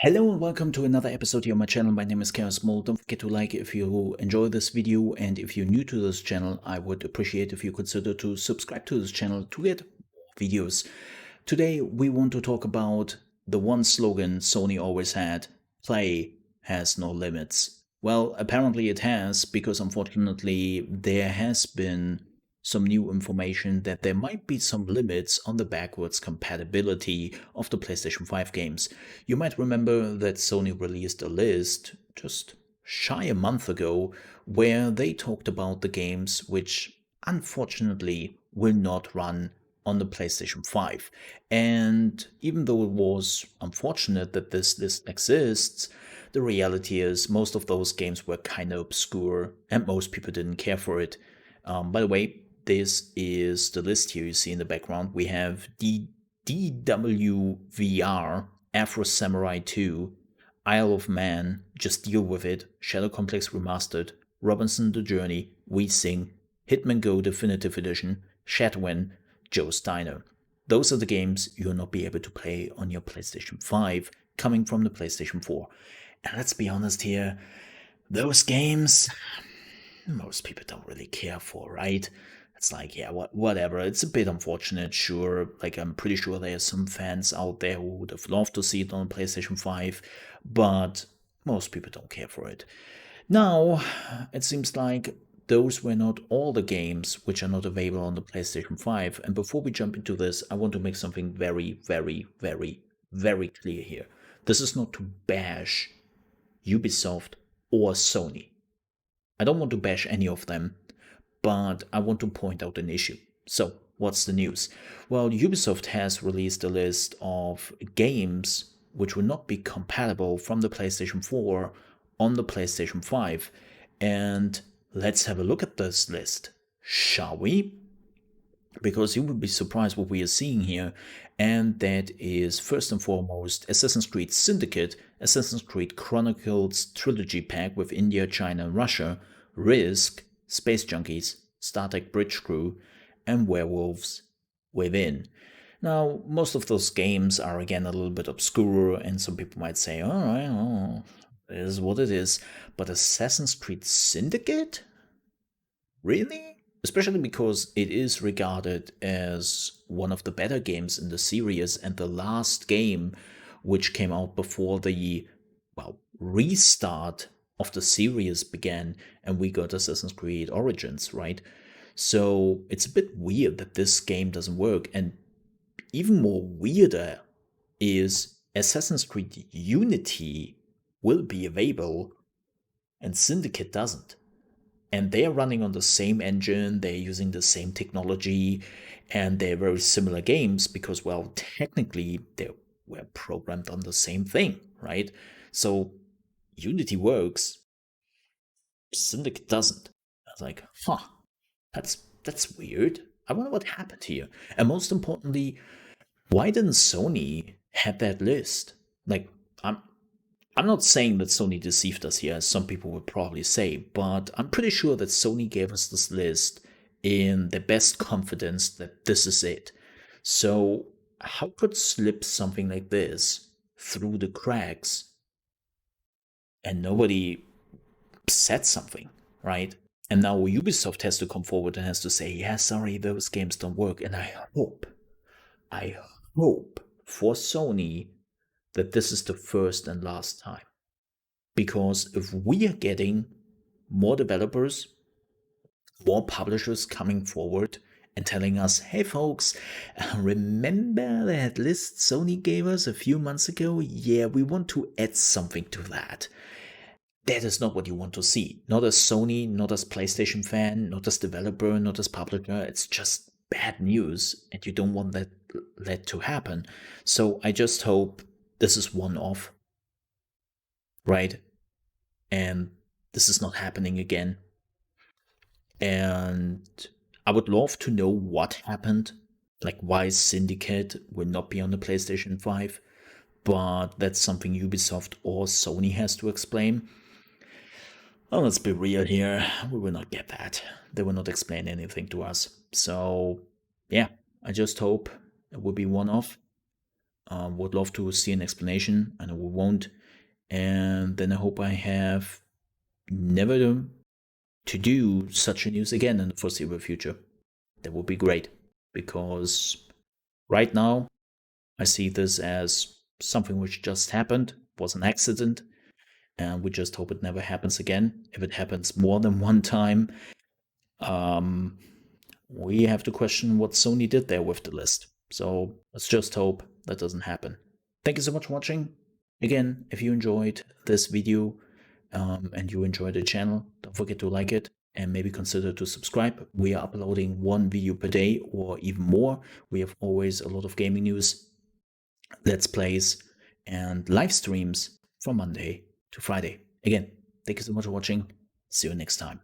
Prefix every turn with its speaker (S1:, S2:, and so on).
S1: Hello and welcome to another episode here on my channel. My name is Chaos Mole. Don't forget to like if you enjoy this video, and if you're new to this channel, I would appreciate if you consider to subscribe to this channel to get more videos. Today we want to talk about the one slogan Sony always had: play has no limits. Well, apparently it has, because unfortunately there has been some new information that there might be some limits on the backwards compatibility of the PlayStation 5 games. You might remember that Sony released a list just shy a month ago where they talked about the games which unfortunately will not run on the PlayStation 5. And even though it was unfortunate that this list exists, the reality is most of those games were kind of obscure and most people didn't care for it. By the way, this is the list here you see in the background. We have DWVR, Afro Samurai 2, Isle of Man, Just Deal With It, Shadow Complex Remastered, Robinson the Journey, We Sing, Hitman Go Definitive Edition, Shadowin, Joe's Diner. Those are the games you'll not be able to play on your PlayStation 5 coming from the PlayStation 4. And let's be honest here, those games most people don't really care for, right? It's like, yeah, whatever. It's a bit unfortunate, sure. Like, I'm pretty sure there's some fans out there who would have loved to see it on PlayStation 5, but most people don't care for it. Now, it seems like those were not all the games which are not available on the PlayStation 5. And before we jump into this, I want to make something very, very, very, very clear here. This is not to bash Ubisoft or Sony. I don't want to bash any of them, but I want to point out an issue. So, what's the news? Well, Ubisoft has released a list of games which will not be compatible from the PlayStation 4 on the PlayStation 5. And let's have a look at this list, shall we? Because you will be surprised what we are seeing here, and that is first and foremost Assassin's Creed Syndicate, Assassin's Creed Chronicles Trilogy Pack with India, China, and Russia, Risk, Space Junkies, Star Trek Bridge Crew, and Werewolves Within. Now, most of those games are again a little bit obscure, and some people might say, alright, oh, it is what it is, but Assassin's Creed Syndicate? Really? Especially because it is regarded as one of the better games in the series and the last game which came out before the, well, restart of the series began and we got Assassin's Creed Origins, right? So it's a bit weird that this game doesn't work, and even more weirder is Assassin's Creed Unity will be available and Syndicate doesn't. And they are running on the same engine, they're using the same technology, and they're very similar games because, well, technically they were programmed on the same thing, right? So Unity works, Syndicate doesn't. I was like, that's weird. I wonder what happened here. And most importantly, why didn't Sony have that list? Like, I'm not saying that Sony deceived us here, as some people would probably say, but I'm pretty sure that Sony gave us this list in the best confidence that this is it. So, how could slip something like this through the cracks and nobody said something, right? And now Ubisoft has to come forward and has to say, yeah, sorry, those games don't work. And I hope for Sony that this is the first and last time. Because if we are getting more developers, more publishers coming forward and telling us, hey folks, remember that list Sony gave us a few months ago? Yeah, we want to add something to that. That is not what you want to see. Not as Sony, not as PlayStation fan, not as developer, not as publisher. It's just bad news, and you don't want that to happen. So I just hope this is one off, right? And this is not happening again. And I would love to know what happened, like why Syndicate will not be on the PlayStation 5, but that's something Ubisoft or Sony has to explain. Well, let's be real here, we will not get that. They will not explain anything to us. So, yeah, I just hope it will be one off. Would love to see an explanation. I know we won't. And then I hope I have never to do such a news again in the foreseeable future. That would be great, because right now I see this as something which just happened, was an accident, and we just hope it never happens again. If it happens more than one time, we have to question what Sony did there with the list. So let's just hope that doesn't happen. Thank you so much for watching. Again, if you enjoyed this video and you enjoyed the channel, don't forget to like it and maybe consider to subscribe. We are uploading one video per day or even more. We have always a lot of gaming news, let's plays, and live streams from Monday to Friday. Again, thank you so much for watching. See you next time.